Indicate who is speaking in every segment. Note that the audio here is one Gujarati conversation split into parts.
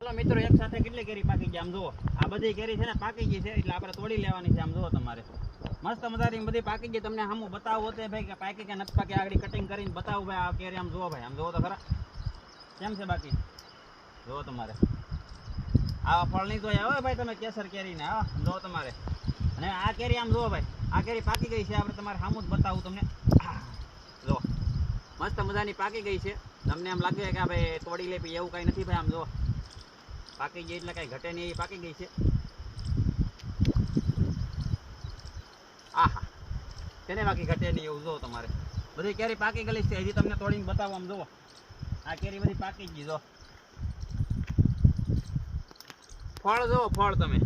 Speaker 1: ચાલો મિત્રો એક સાથે કેટલી કેરી પાકી ગઈ આમ જુઓ. આ બધી કેરી છે ને પાકી ગઈ છે એટલે આપણે તોડી લેવાની છે. આમ જુઓ તમારે મસ્ત મજાની બધી પાકી ગઈ. તમને સામું બતાવો તે ભાઈ કે પાકી કે નથી પાકી, આગળ કટિંગ કરીને બતાવું ભાઈ. આ કેરી આમ જુઓ ભાઈ, આમ જુઓ તો ખરા કેમ છે બાકી. જુઓ તમારે આવા ફળ નહીં તો આવે ભાઈ તમે કેસર કેરીને. હા જુઓ તમારે. અને આ કેરી આમ જુઓ ભાઈ, આ કેરી પાકી ગઈ છે. આપણે તમારે સામું જ બતાવું તમને. જુઓ મસ્ત મજાની પાકી ગઈ છે. તમને એમ લાગે કે ભાઈ તોડી લે એવું કાંઈ નથી ભાઈ. આમ જુઓ પાકી ગઈ એટલે કાંઈ ઘટે નહીં એવી પાકી ગઈ છે. આહા તેને બાકી ઘટે નહીં એવું જુઓ તમારે. બધી કેરી પાકી ગઈ છે. હજી તમને તોડીને બતાવો. આમ જુઓ આ કેરી બધી પાકી ગઈ. જો ફળ જુઓ, ફળ તમે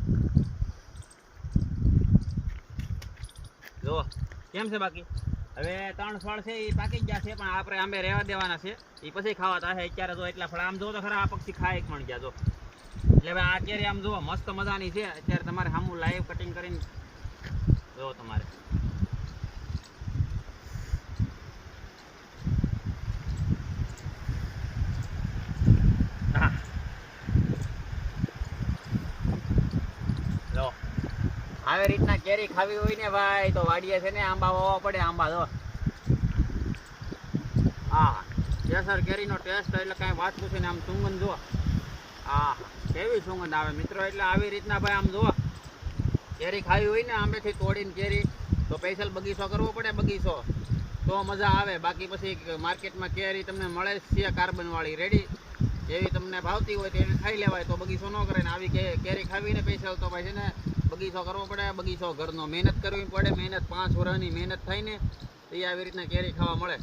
Speaker 1: જુઓ કેમ છે બાકી. હવે 3 ફળ છે એ પાકી ગયા છે, પણ આપણે આંબે રહેવા દેવાના છે. એ પછી ખાવા થાય અત્યારે. જો એટલા ફળ આમ જુઓ તો ખરા આ પક્ષી ખાય પણ ગયા. જો એટલે હવે આ કેરી આમ જુઓ મસ્ત મજાની છે. અત્યારે તમારે સામું લાઈવ કટિંગ કરીને જુઓ તમારે. આવી રીતના કેરી ખાવી હોય ને ભાઈ તો વાડીએ છે ને આંબા વાવવા પડે. આંબા જો હા કેસર કેરીનો ટેસ્ટ એટલે કાંઈ વાત પૂછે ને. આમ સુગંધ જુઓ, હા કેવી સુગંધ આવે મિત્રો. એટલે આવી રીતના ભાઈ આમ જુઓ કેરી ખાવી હોય ને આંબેથી તોડીને કેરી તો સ્પેશિયલ બગીચો કરવો પડે. બગીચો તો મજા આવે. બાકી પછી માર્કેટમાં કેરી તમને મળે છે કાર્બનવાળી રેડી. જેવી તમને ભાવતી હોય તેવી ખાઈ લેવાય. તો બગીચો ન કરે ને આવી કેરી ખાવીને સ્પેશિયલ તો ભાઈ છે ને બગીચો કરવો પડે. બગીચો ઘરનો મહેનત કરવી પડે. મહેનત 5 વર્ષની મહેનત થાય ને તો આવી રીતના કેરી ખાવા મળે.